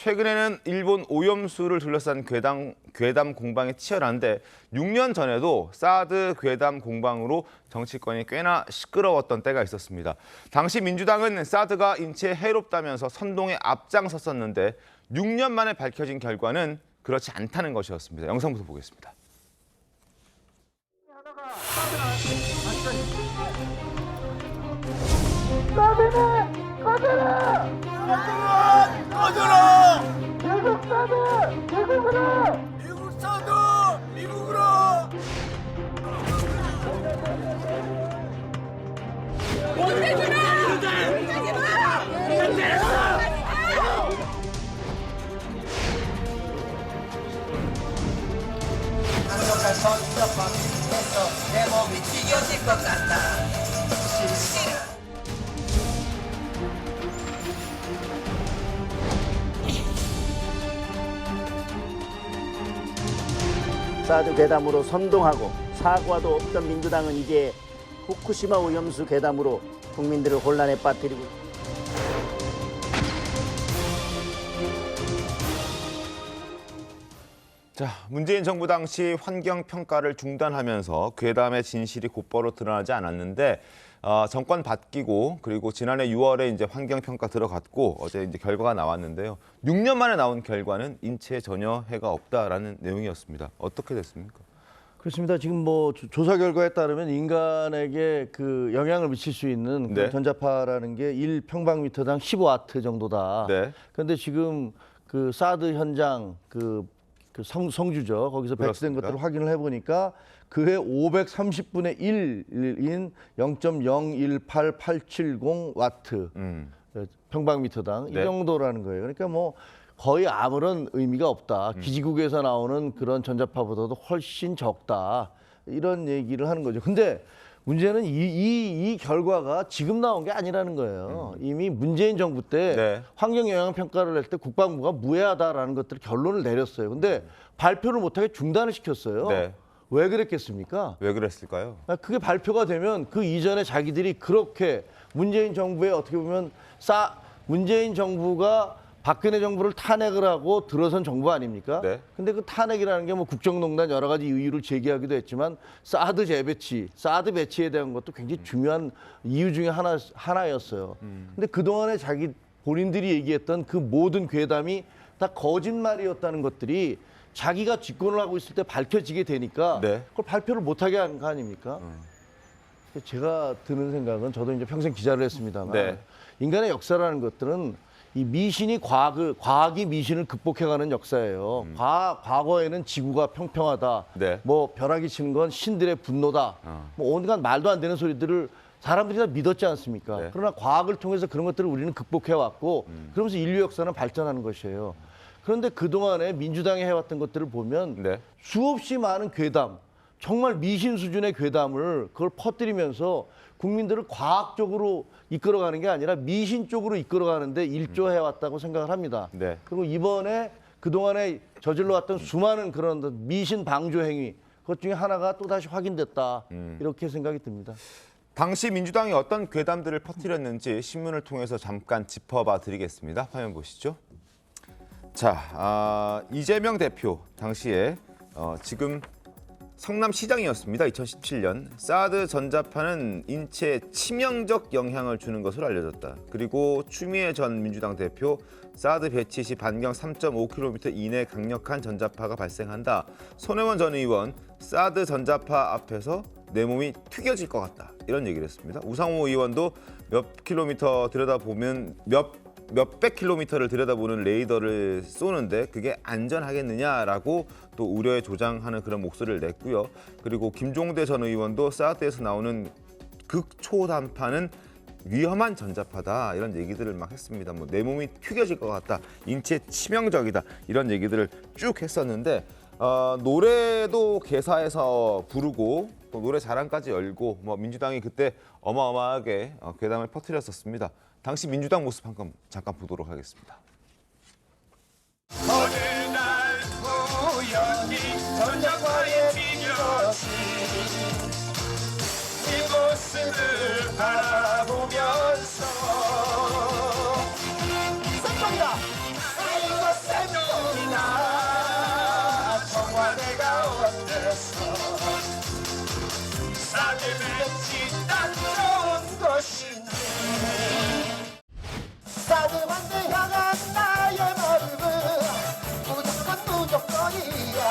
최근에는 일본 오염수를 둘러싼 괴담 공방이 치열한데 6년 전에도 사드 괴담 공방으로 정치권이 꽤나 시끄러웠던 때가 있었습니다. 당시 민주당은 사드가 인체에 해롭다면서 선동에 앞장섰었는데 6년 만에 밝혀진 결과는 그렇지 않다는 것이었습니다. 영상부터 보겠습니다. 꺼져라! 미국 사드! 미국으로! 미국 사드! 미국으로! 한국에서 인접하면서 내 몸이 찢어질 것 같다. 싫어. 사드 괴담으로 선동하고 사과도 없던 민주당은 이제 후쿠시마 오염수 괴담으로 국민들을 혼란에 빠뜨리고 자, 문재인 정부 당시 환경평가를 중단하면서 괴담의 진실이 곧바로 드러나지 않았는데 정권 바뀌고 그리고 지난해 6월에 이제 환경평가 들어갔고 어제 이제 결과가 나왔는데요. 6년 만에 나온 결과는 인체에 전혀 해가 없다라는 내용이었습니다. 어떻게 됐습니까? 그렇습니다. 지금 뭐 조사 결과에 따르면 인간에게 그 영향을 미칠 수 있는 네. 그 전자파라는 게 1평방미터당 15와트 정도다. 네. 그런데 지금 그 사드 현장 그 성주죠. 거기서 배치된 그렇습니까? 것들을 확인을 해보니까 그해 530분의 1인 0.018870와트 평방미터당 네. 이 정도라는 거예요. 그러니까 뭐 거의 아무런 의미가 없다. 기지국에서 나오는 그런 전자파보다도 훨씬 적다. 이런 얘기를 하는 거죠. 근데 문제는 이 결과가 지금 나온 게 아니라는 거예요. 이미 문재인 정부 때 네. 환경영향평가를 낼 때 국방부가 무해하다라는 것들을 결론을 내렸어요. 근데 발표를 못하게 중단을 시켰어요. 네. 왜 그랬겠습니까? 왜 그랬을까요? 그게 발표가 되면 그 이전에 자기들이 그렇게 문재인 정부에 어떻게 보면 문재인 정부가 박근혜 정부를 탄핵을 하고 들어선 정부 아닙니까? 네. 근데 그 탄핵이라는 게 뭐 국정농단 여러 가지 이유를 제기하기도 했지만 사드 배치에 대한 것도 굉장히 중요한 이유 중에 하나였어요. 근데 그동안에 본인들이 얘기했던 그 모든 괴담이 다 거짓말이었다는 것들이 자기가 집권을 하고 있을 때 밝혀지게 되니까 네. 그걸 발표를 못하게 한 거 아닙니까? 제가 드는 생각은 저도 이제 평생 기자를 했습니다만 네. 인간의 역사라는 것들은 이 미신이 과학이 미신을 극복해가는 역사예요. 과거에는 지구가 평평하다. 네. 뭐 벼락이 치는 건 신들의 분노다. 뭐 온갖 말도 안 되는 소리들을 사람들이 다 믿었지 않습니까? 네. 그러나 과학을 통해서 그런 것들을 우리는 극복해왔고 그러면서 인류 역사는 발전하는 것이에요. 그런데 그동안에 민주당이 해왔던 것들을 보면 네. 수없이 많은 괴담, 정말 미신 수준의 괴담을 그걸 퍼뜨리면서 국민들을 과학적으로 이끌어가는 게 아니라 미신 쪽으로 이끌어가는데 일조해왔다고 생각을 합니다. 네. 그리고 이번에 그동안에 저질러왔던 수많은 그런 미신 방조 행위, 그것 중에 하나가 또다시 확인됐다. 이렇게 생각이 듭니다. 당시 민주당이 어떤 괴담들을 퍼뜨렸는지 신문을 통해서 잠깐 짚어봐 드리겠습니다. 화면 보시죠. 자, 이재명 대표 당시에 지금 성남시장이었습니다. 2017년 사드 전자파는 인체에 치명적 영향을 주는 것으로 알려졌다. 그리고 추미애 전 민주당 대표 사드 배치 시 반경 3.5km 이내 강력한 전자파가 발생한다. 손혜원 전 의원 사드 전자파 앞에서 내 몸이 튀겨질 것 같다. 이런 얘기를 했습니다. 우상호 의원도 몇 킬로미터 들여다보면 몇백 킬로미터를 들여다보는 레이더를 쏘는데 그게 안전하겠느냐라고 또 우려에 조장하는 그런 목소리를 냈고요. 그리고 김종대 전 의원도 사드에서 나오는 극초단파는 위험한 전자파다 이런 얘기들을 막 했습니다. 뭐 내 몸이 튀겨질 것 같다, 인체에 치명적이다 이런 얘기들을 쭉 했었는데 노래도 개사해서 부르고 또 노래 자랑까지 열고 뭐 민주당이 그때 어마어마하게 괴담을 퍼뜨렸었습니다. 당시 민주당 모습 잠깐 보도록 하겠습니다. 어느 날 우연히 전자파에 튀겨진 이 모습을 바라보면서 이성적이다. 위해서 사드 배치 딱 좋은 것인데 사드 반대 향한 나의 마음은 무조건이야.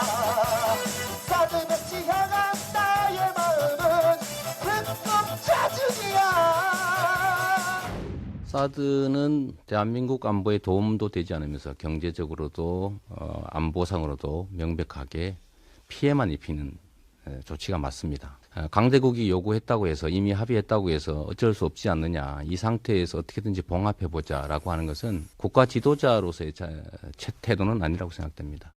사드 배치 향한 나의 마음은 불꽃 자중이야. 사드는 대한민국 안보에 도움도 되지 않으면서 경제적으로도 안보상으로도 명백하게 피해만 입히는 조치가 맞습니다. 강대국이 요구했다고 해서 이미 합의했다고 해서 어쩔 수 없지 않느냐, 이 상태에서 어떻게든지 봉합해보자라고 하는 것은 국가 지도자로서의 태도는 아니라고 생각됩니다.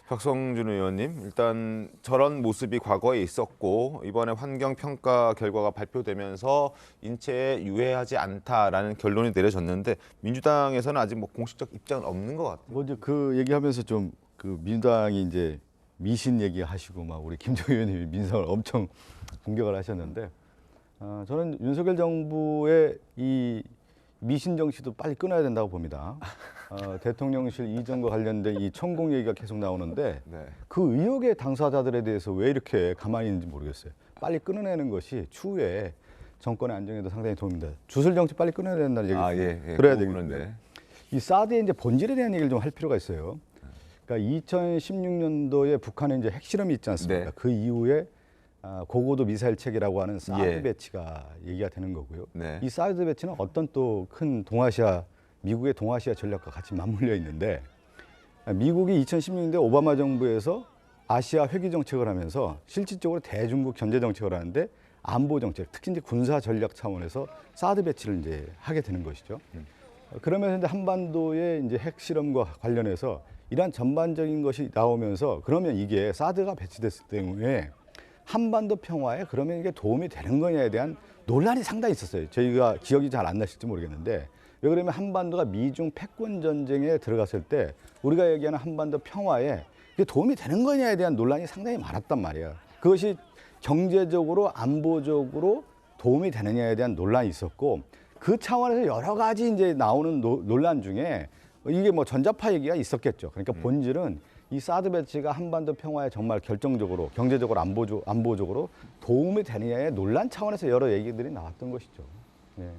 박성준 의원님, 일단 저런 모습이 과거에 있었고 이번에 환경평가 결과가 발표되면서 인체에 유해하지 않다라는 결론이 내려졌는데 민주당에서는 아직 뭐 공식적 입장은 없는 것 같아요. 뭐 이제 그 얘기하면서 좀 그 민주당이 이제 미신 얘기하시고 막 우리 김정희 의원님이 민성을 엄청 공격을 하셨는데 저는 윤석열 정부의 이 미신 정치도 빨리 끊어야 된다고 봅니다. 대통령실 이전과 관련된 이 천공 얘기가 계속 나오는데 네. 그 의혹의 당사자들에 대해서 왜 이렇게 가만히 있는지 모르겠어요. 빨리 끊어내는 것이 추후에 정권의 안정에도 상당히 도움이 됩니다. 주술 정치 빨리 끊어야 된다는 얘기. 그래야 그 부분은 되겠는데 이 사드의 이제 본질에 대한 얘기를 좀 할 필요가 있어요. 그러니까 2016년도에 북한에 이제 핵실험이 있지 않습니까? 네. 그 이후에 고고도 미사일 체계라고 하는 사드 예. 배치가 얘기가 되는 거고요. 네. 이 사드 배치는 어떤 또 큰 동아시아, 미국의 동아시아 전략과 같이 맞물려 있는데 미국이 2016년대 오바마 정부에서 아시아 회귀 정책을 하면서 실질적으로 대중국 견제 정책을 하는데 안보 정책, 특히 이제 군사 전략 차원에서 사드 배치를 이제 하게 되는 것이죠. 그러면서 이제 한반도의 이제 핵실험과 관련해서 이러한 전반적인 것이 나오면서 그러면 이게 사드가 배치됐을 때문에 한반도 평화에 그러면 이게 도움이 되는 거냐에 대한 논란이 상당히 있었어요. 저희가 기억이 잘 안 나실지 모르겠는데 왜 그러면 한반도가 미중 패권 전쟁에 들어갔을 때 우리가 얘기하는 한반도 평화에 이게 도움이 되는 거냐에 대한 논란이 상당히 많았단 말이에요. 그것이 경제적으로 안보적으로 도움이 되느냐에 대한 논란이 있었고 그 차원에서 여러 가지 이제 나오는 논란 중에 이게 뭐 전자파 얘기가 있었겠죠. 그러니까 본질은 이 사드 배치가 한반도 평화에 정말 결정적으로 경제적으로 안보적으로 도움이 되느냐의 논란 차원에서 여러 얘기들이 나왔던 것이죠. 네.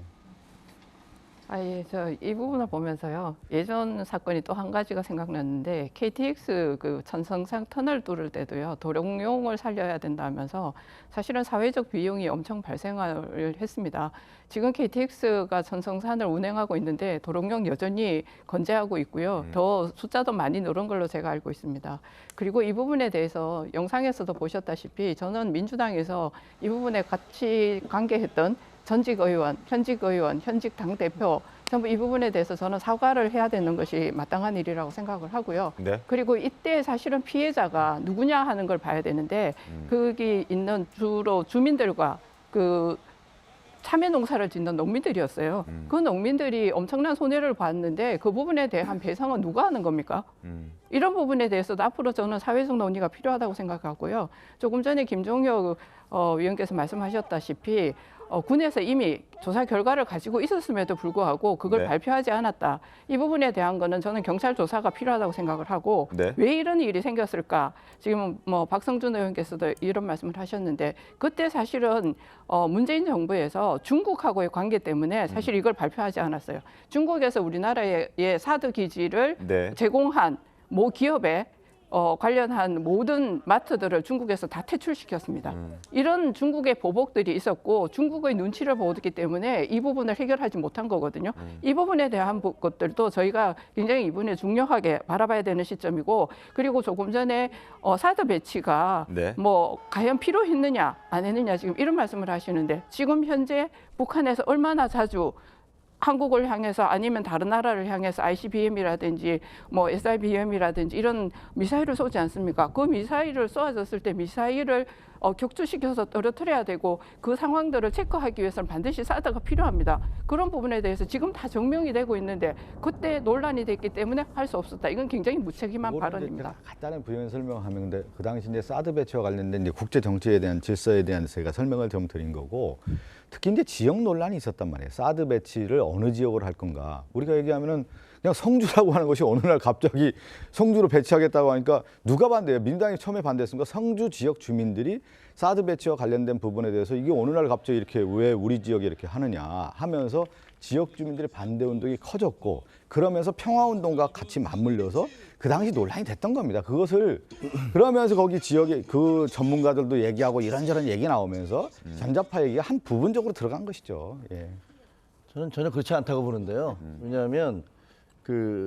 저 이 부분을 보면서요. 예전 사건이 또 한 가지가 생각났는데 KTX 그 천성상 터널 뚫을 때도요. 도롱뇽을 살려야 된다 하면서 사실은 사회적 비용이 엄청 발생을 했습니다. 지금 KTX가 천성산을 운행하고 있는데 도롱뇽 여전히 건재하고 있고요. 더 숫자도 많이 늘은 걸로 제가 알고 있습니다. 그리고 이 부분에 대해서 영상에서도 보셨다시피 저는 민주당에서 이 부분에 같이 관계했던 전직 의원, 현직 의원, 현직 당대표 전부 이 부분에 대해서 저는 사과를 해야 되는 것이 마땅한 일이라고 생각을 하고요. 네. 그리고 이때 사실은 피해자가 누구냐 하는 걸 봐야 되는데 거기 있는 주로 주민들과 그 참외 농사를 짓는 농민들이었어요. 그 농민들이 엄청난 손해를 봤는데 그 부분에 대한 배상은 누가 하는 겁니까? 이런 부분에 대해서도 앞으로 저는 사회적 논의가 필요하다고 생각하고요. 조금 전에 김종혁 위원께서 말씀하셨다시피 군에서 이미 조사 결과를 가지고 있었음에도 불구하고 그걸 네. 발표하지 않았다. 이 부분에 대한 거는 저는 경찰 조사가 필요하다고 생각을 하고 네. 왜 이런 일이 생겼을까? 지금 뭐 박성준 의원께서도 이런 말씀을 하셨는데 그때 사실은 문재인 정부에서 중국하고의 관계 때문에 사실 이걸 발표하지 않았어요. 중국에서 우리나라의 사드 기지를 네. 제공한 모 기업에 관련한 모든 마트들을 중국에서 다 퇴출시켰습니다. 이런 중국의 보복들이 있었고 중국의 눈치를 보기 때문에 이 부분을 해결하지 못한 거거든요. 이 부분에 대한 것들도 저희가 굉장히 이번에 중요하게 바라봐야 되는 시점이고 그리고 조금 전에 사드 배치가 네. 뭐 과연 필요했느냐 안 했느냐 지금 이런 말씀을 하시는데 지금 현재 북한에서 얼마나 자주 한국을 향해서 아니면 다른 나라를 향해서 ICBM이라든지 뭐 SIBM이라든지 이런 미사일을 쏘지 않습니까? 그 미사일을 쏘아졌을 때 미사일을 격추시켜서 떨어뜨려야 되고 그 상황들을 체크하기 위해서는 반드시 사드가 필요합니다. 그런 부분에 대해서 지금 다 증명이 되고 있는데 그때 논란이 됐기 때문에 할 수 없었다. 이건 굉장히 무책임한 발언입니다. 간단한 부연 설명하면 그 당시 이제 사드 배치와 관련된 이제 국제 정치에 대한 질서에 대한 제가 설명을 좀 드린 거고 특히 이제 지역 논란이 있었단 말이에요. 사드 배치를 어느 지역으로 할 건가? 우리가 얘기하면은 그냥 성주라고 하는 것이 어느 날 갑자기 성주로 배치하겠다고 하니까 누가 반대해요? 민주당이 처음에 반대했습니까? 성주 지역 주민들이 사드 배치와 관련된 부분에 대해서 이게 어느 날 갑자기 이렇게 왜 우리 지역에 이렇게 하느냐 하면서 지역 주민들의 반대 운동이 커졌고 그러면서 평화 운동과 같이 맞물려서 그 당시 논란이 됐던 겁니다. 그것을 그러면서 거기 지역의 그 전문가들도 얘기하고 이런저런 얘기 나오면서 전자파 얘기가 한 부분적으로 들어간 것이죠. 예. 저는 전혀 그렇지 않다고 보는데요. 왜냐하면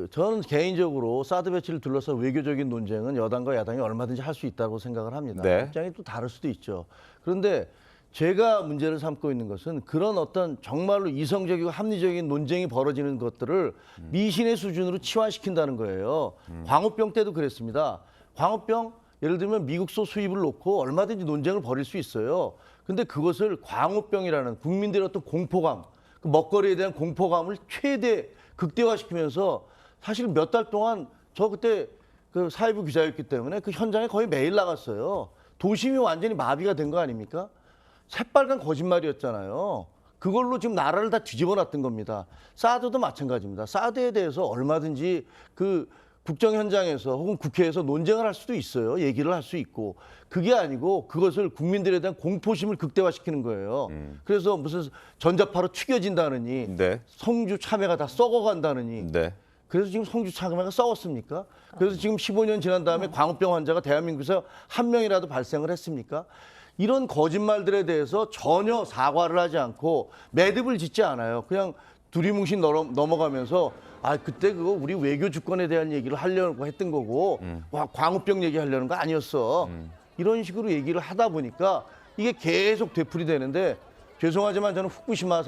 저는 개인적으로 사드 배치를 둘러싼 외교적인 논쟁은 여당과 야당이 얼마든지 할 수 있다고 생각을 합니다. 네. 입장이 또 다를 수도 있죠. 그런데 제가 문제를 삼고 있는 것은 그런 어떤 정말로 이성적이고 합리적인 논쟁이 벌어지는 것들을 미신의 수준으로 치환시킨다는 거예요. 광우병 때도 그랬습니다. 광우병 예를 들면 미국소 수입을 놓고 얼마든지 논쟁을 벌일 수 있어요. 근데 그것을 광우병이라는 국민들의 어떤 공포감, 그 먹거리에 대한 공포감을 최대 극대화시키면서 사실 몇 달 동안 저 그때 그 사회부 기자였기 때문에 그 현장에 거의 매일 나갔어요. 도심이 완전히 마비가 된 거 아닙니까? 새빨간 거짓말이었잖아요. 그걸로 지금 나라를 다 뒤집어 놨던 겁니다. 사드도 마찬가지입니다. 사드에 대해서 얼마든지 그 국정 현장에서 혹은 국회에서 논쟁을 할 수도 있어요. 얘기를 할 수 있고. 그게 아니고 그것을 국민들에 대한 공포심을 극대화시키는 거예요. 그래서 무슨 전자파로 튀겨진다느니 네. 성주 참외가 다 썩어간다느니 네. 그래서 지금 성주 참외가 썩었습니까? 그래서 지금 15년 지난 다음에 광우병 환자가 대한민국에서 한 명이라도 발생을 했습니까? 이런 거짓말들에 대해서 전혀 사과를 하지 않고 매듭을 짓지 않아요. 그냥 두리뭉실 넘어가면서 그때 그거 우리 외교 주권에 대한 얘기를 하려고 했던 거고 와 광우병 얘기하려는 거 아니었어. 이런 식으로 얘기를 하다 보니까 이게 계속 되풀이되는데 죄송하지만 저는 후쿠시마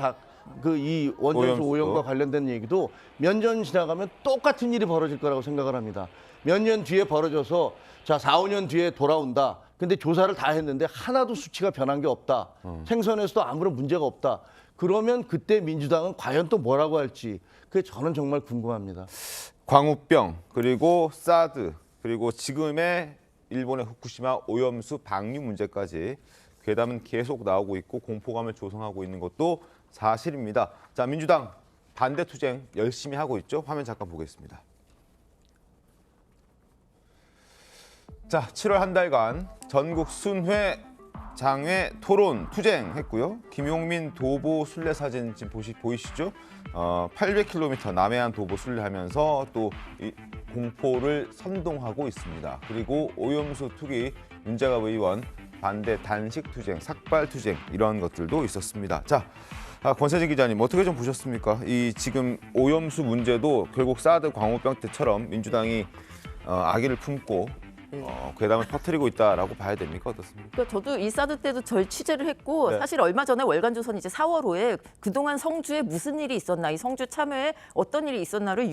이 원전수 오염과 관련된 얘기도 몇 년 지나가면 똑같은 일이 벌어질 거라고 생각을 합니다. 몇 년 뒤에 벌어져서 자 4, 5년 뒤에 돌아온다. 근데 조사를 다 했는데 하나도 수치가 변한 게 없다. 생선에서도 아무런 문제가 없다. 그러면 그때 민주당은 과연 또 뭐라고 할지 그게 저는 정말 궁금합니다. 광우병 그리고 사드 그리고 지금의 일본의 후쿠시마 오염수 방류 문제까지 괴담은 계속 나오고 있고 공포감을 조성하고 있는 것도 사실입니다. 자, 민주당 반대 투쟁 열심히 하고 있죠. 화면 잠깐 보겠습니다. 자, 7월 한 달간 전국 순회 장외 토론 투쟁했고요. 김용민 도보 순례 사진 지금 보이시죠? 800km 남해안 도보 순례하면서 또 이 공포를 선동하고 있습니다. 그리고 오염수 투기 윤재갑 의원 반대 단식 투쟁, 삭발 투쟁 이런 것들도 있었습니다. 자, 권세진 기자님 어떻게 좀 보셨습니까? 이 지금 오염수 문제도 결국 사드 광우병 때처럼 민주당이 악의를 품고 괴담을 퍼뜨리고 있다라고 봐야 됩니까? 어떻습니까? 그러니까 저도 이 사드 때도 절 취재를 했고 네. 사실 얼마 전에 월간조선 이제 4월호에 그동안 성주에 무슨 일이 있었나, 이 성주 참여에 어떤 일이 있었나를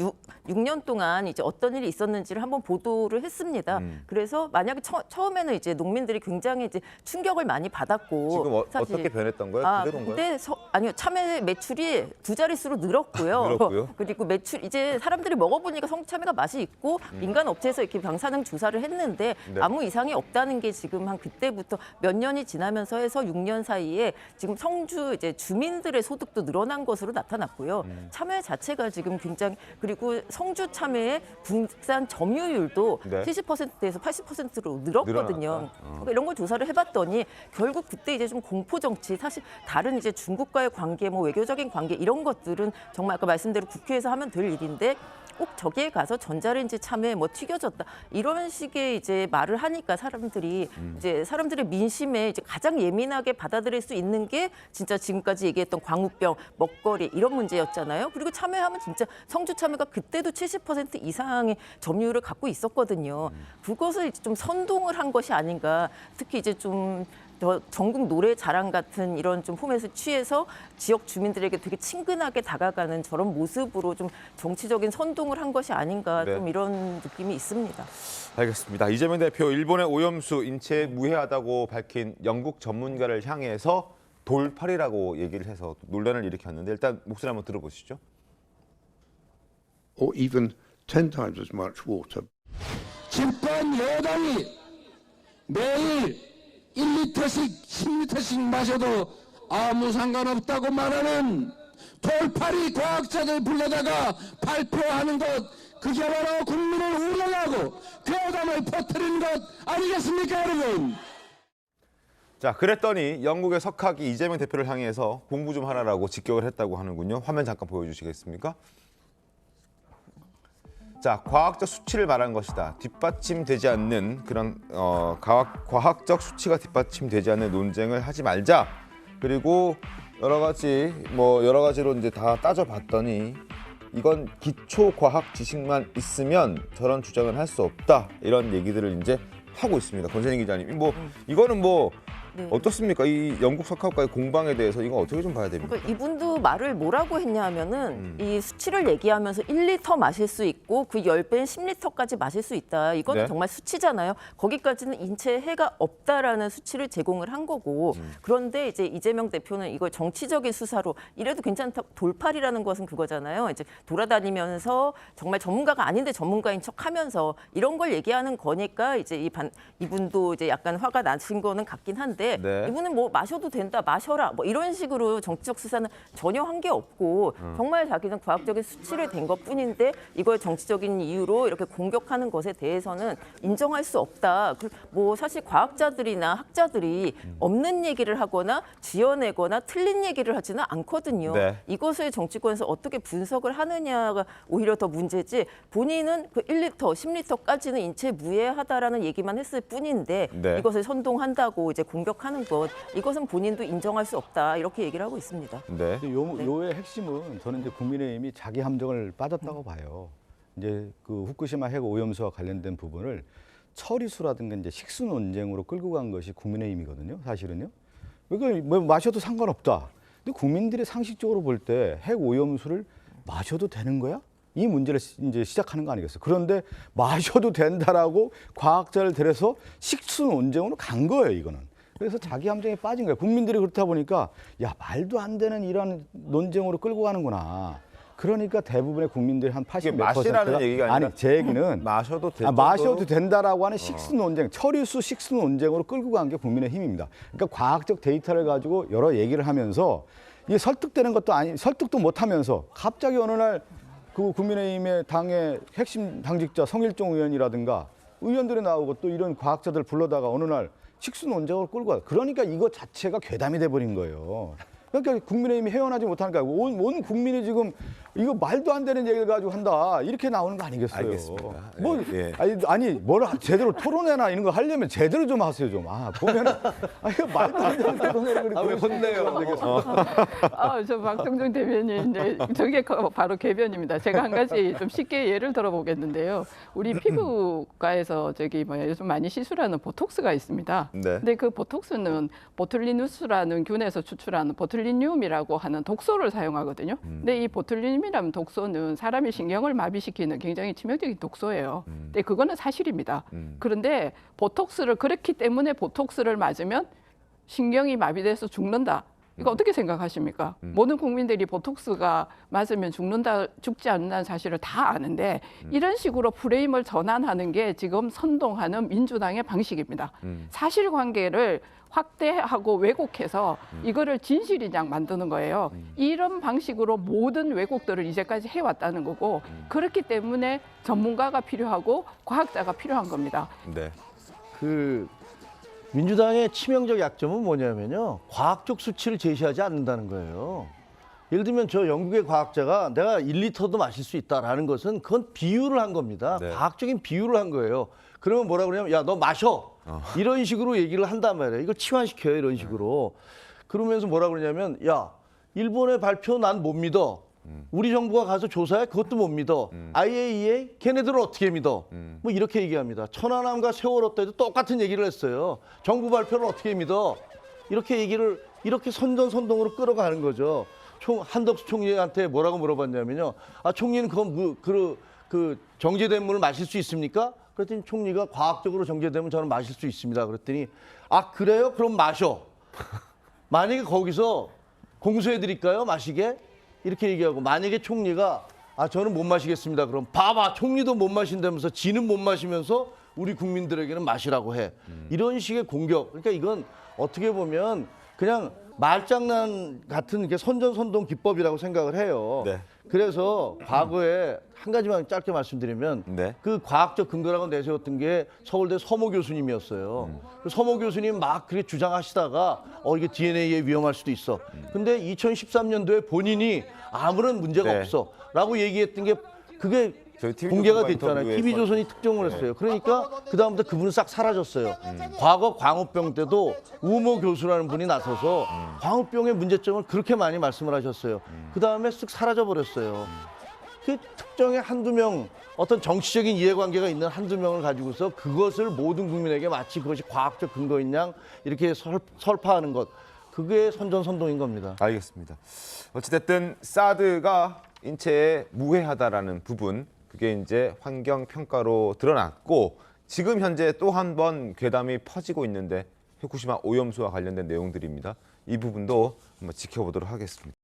6년 동안 이제 어떤 일이 있었는지를 한번 보도를 했습니다. 그래서 만약에 처음에는 이제 농민들이 굉장히 이제 충격을 많이 받았고 지금 어떻게 변했던 거예요? 그대로인가요? 근데 아니요, 참외 매출이 2자릿수로 늘었고요. 늘었고요? 그리고 매출 이제 사람들이 먹어보니까 성주 참외가 맛이 있고 민간 업체에서 이렇게 방사능 조사를 했는데 네. 아무 이상이 없다는 게 지금 한 그때부터 몇 년이 지나면서 해서 6년 사이에 지금 성주 이제 주민들의 소득도 늘어난 것으로 나타났고요. 참외 자체가 지금 굉장히 그리고 성주 참외의 국산 점유율도 네. 70%에서 80%로 늘었거든요. 그러니까 이런 걸 조사를 해봤더니 결국 그때 이제 좀 공포 정치 사실 다른 이제 중국과의 관계 뭐 외교적인 관계 이런 것들은 정말 아까 말씀대로 국회에서 하면 될 일인데 꼭 저기에 가서 전자레인지 참외 뭐 튀겨졌다 이런 식의 이제 말을 하니까 사람들이 이제 사람들의 민심에 이제 가장 예민하게 받아들일 수 있는 게 진짜 지금까지 얘기했던 광우병, 먹거리 이런 문제였잖아요. 그리고 참외하면 진짜 성주 참외가 그때도 70% 이상의 점유율을 갖고 있었거든요. 그것을 이제 좀 선동을 한 것이 아닌가. 특히 이제 좀 전국 노래 자랑 같은 이런 좀 포맷을 취해서 지역 주민들에게 되게 친근하게 다가가는 저런 모습으로 좀 정치적인 선동을 한 것이 아닌가 네. 좀 이런 느낌이 있습니다. 알겠습니다. 이재명 대표 일본의 오염수 인체에 무해하다고 밝힌 영국 전문가를 향해서 돌팔이라고 얘기를 해서 논란을 일으켰는데 일단 목소리 한번 들어보시죠. Or even 10 times as much water. 집권 여당이 매일 1리터씩 10리터씩 마셔도 아무 상관없다고 말하는 돌팔이 과학자들 불러다가 발표하는 것, 그게 바로 국민을 우롱하고 괴담을 퍼뜨리는 것 아니겠습니까, 여러분? 자, 그랬더니 영국의 석학이 이재명 대표를 향해서 공부 좀 하라라고 직격을 했다고 하는군요. 화면 잠깐 보여주시겠습니까? 자, 과학적 수치를 말한 것이다. 뒷받침되지 않는 그런 과학적 수치가 뒷받침되지 않는 논쟁을 하지 말자. 그리고 여러 가지로 이제 다 따져봤더니 이건 기초 과학 지식만 있으면 저런 주장을 할 수 없다. 이런 얘기들을 이제 하고 있습니다. 권선희 기자님, 이거는 네. 어떻습니까? 이 영국 석학과의 공방에 대해서 이거 어떻게 좀 봐야 됩니까? 그러니까 이분도 말을 뭐라고 했냐 하면은 이 수치를 얘기하면서 1리터 마실 수 있고 그 10배인 10리터까지 마실 수 있다. 이거는 네. 정말 수치잖아요. 거기까지는 인체에 해가 없다라는 수치를 제공을 한 거고 그런데 이제 이재명 대표는 이걸 정치적인 수사로 이래도 괜찮다. 돌팔이라는 것은 그거잖아요. 이제 돌아다니면서 정말 전문가가 아닌데 전문가인 척하면서 이런 걸 얘기하는 거니까 이제 이분도 이제 약간 화가 나신 거는 같긴 한데 네. 이분은 뭐 마셔도 된다, 마셔라, 뭐 이런 식으로 정치적 수사는 전혀 한 게 없고 정말 자기는 과학적인 수치를 댄 것뿐인데 이걸 정치적인 이유로 이렇게 공격하는 것에 대해서는 인정할 수 없다. 뭐 사실 과학자들이나 학자들이 없는 얘기를 하거나 지어내거나 틀린 얘기를 하지는 않거든요. 네. 이것을 정치권에서 어떻게 분석을 하느냐가 오히려 더 문제지 본인은 그 1리터, 10리터까지는 인체에 무해하다라는 얘기만 했을 뿐인데 네. 이것을 선동한다고 이제 공격하는 것 이것은 본인도 인정할 수 없다 이렇게 얘기를 하고 있습니다. 네. 근데 요의 핵심은 저는 이제 국민의힘이 자기 함정을 빠졌다고 봐요. 이제 그 후쿠시마 핵 오염수와 관련된 부분을 처리수라든가 이제 식수 논쟁으로 끌고 간 것이 국민의힘이거든요. 사실은요. 그러니까 뭐 마셔도 상관없다. 근데 국민들이 상식적으로 볼 때 핵 오염수를 마셔도 되는 거야? 이 문제를 이제 시작하는 거 아니겠어요? 그런데 마셔도 된다라고 과학자를 데려서 식수 논쟁으로 간 거예요, 이거는. 그래서 자기 함정에 빠진 거예요. 국민들이 그렇다 보니까 야, 말도 안 되는 이런 논쟁으로 끌고 가는구나. 그러니까 대부분의 국민들이 한 80 몇 마시라는 퍼센트가 얘기가 아니라 아니, 제 얘기는 마셔도 된 마셔도 된다라고 하는 식수 논쟁, 처리수 식수 논쟁으로 끌고 간 게 국민의힘입니다. 그러니까 과학적 데이터를 가지고 여러 얘기를 하면서 이게 설득되는 것도 설득도 못 하면서 갑자기 어느 날 그 국민의힘의 당의 핵심 당직자 성일종 의원이라든가 의원들이 나오고 또 이런 과학자들 불러다가 어느 날 식수 논쟁으로 끌고 가. 그러니까 이거 자체가 괴담이 돼버린 거예요. 그러니까 국민의힘이 헤어나지 못하니까 온 국민이 지금 이거 말도 안 되는 얘기를 가지고 한다 이렇게 나오는 거 아니겠어요? 알겠습니다. 뭐 예. 아니 뭘 제대로 토론회나 이런 거 하려면 제대로 좀 하세요 좀. 보면 이거 말도 안 되는 토론회를 왜 혼내요? 저 박성중 대변인 이제 저게 바로 궤변입니다. 제가 한 가지 좀 쉽게 예를 들어보겠는데요. 우리 피부과에서 요즘 많이 시술하는 보톡스가 있습니다. 네. 근데 그 보톡스는 보툴리누스라는 균에서 추출하는 보툴리늄이라고 하는 독소를 사용하거든요. 근데 이 보툴리늄이라는 독소는 사람의 신경을 마비시키는 굉장히 치명적인 독소예요. 근데 그거는 사실입니다. 그런데 보톡스를 그렇기 때문에 보톡스를 맞으면 신경이 마비돼서 죽는다. 이거 어떻게 생각하십니까? 모든 국민들이 보톡스가 맞으면 죽지 않는다는 사실을 다 아는데 이런 식으로 프레임을 전환하는 게 지금 선동하는 민주당의 방식입니다. 사실관계를 확대하고 왜곡해서 이거를 진실이냐 만드는 거예요. 이런 방식으로 모든 왜곡들을 이제까지 해왔다는 거고 그렇기 때문에 전문가가 필요하고 과학자가 필요한 겁니다. 네. 그 민주당의 치명적 약점은 뭐냐면요. 과학적 수치를 제시하지 않는다는 거예요. 예를 들면 저 영국의 과학자가 내가 1리터도 마실 수 있다라는 것은 그건 비유를 한 겁니다. 네. 과학적인 비유를 한 거예요. 그러면 뭐라 그러냐면 야, 너 마셔. 이런 식으로 얘기를 한단 말이에요. 이걸 치환시켜요. 이런 식으로. 그러면서 뭐라 그러냐면 야, 일본의 발표 난 못 믿어. 우리 정부가 가서 조사해? 그것도 못 믿어. IAEA? 걔네들은 어떻게 믿어? 뭐 이렇게 얘기합니다. 천안함과 세월호 때도 똑같은 얘기를 했어요. 정부 발표를 어떻게 믿어? 이렇게 얘기를 이렇게 선전선동으로 끌어가는 거죠. 한덕수 총리한테 뭐라고 물어봤냐면요. 아, 총리는 그 정제된 물을 마실 수 있습니까? 그랬더니 총리가 과학적으로 정제되면 저는 마실 수 있습니다. 그랬더니 아, 그래요? 그럼 마셔. 만약에 거기서 공수해드릴까요? 마시게? 이렇게 얘기하고 만약에 총리가 아, 저는 못 마시겠습니다. 그럼 봐봐, 총리도 못 마신다면서 지는 못 마시면서 우리 국민들에게는 마시라고 해. 이런 식의 공격. 그러니까 이건 어떻게 보면 그냥 말장난 같은 게 선전선동 기법이라고 생각을 해요. 네. 그래서 과거에 한 가지만 짧게 말씀드리면 네. 그 과학적 근거라고 내세웠던 게 서울대 서모 교수님이었어요. 그 서모 교수님 막 그렇게 주장하시다가 이게 DNA에 위험할 수도 있어. 근데 2013년도에 본인이 아무런 문제가 네. 없어라고 얘기했던 게 그게 저희 TV 공개가 조선과 됐잖아요. 인터뷰에서. TV조선이 특종을 했어요. 그러니까 그다음부터 그분은 싹 사라졌어요. 과거 광우병 때도 우모 교수라는 분이 나서서 광우병의 문제점을 그렇게 많이 말씀을 하셨어요. 그다음에 쓱 사라져버렸어요. 그 특정의 한두 명, 어떤 정치적인 이해관계가 있는 한두 명을 가지고서 그것을 모든 국민에게 마치 그것이 과학적 근거인 양 이렇게 설파하는 것. 그게 선전선동인 겁니다. 알겠습니다. 어찌됐든 사드가 인체에 무해하다라는 부분, 그게 이제 환경 평가로 드러났고 지금 현재 또 한 번 괴담이 퍼지고 있는데 후쿠시마 오염수와 관련된 내용들입니다. 이 부분도 한번 지켜보도록 하겠습니다.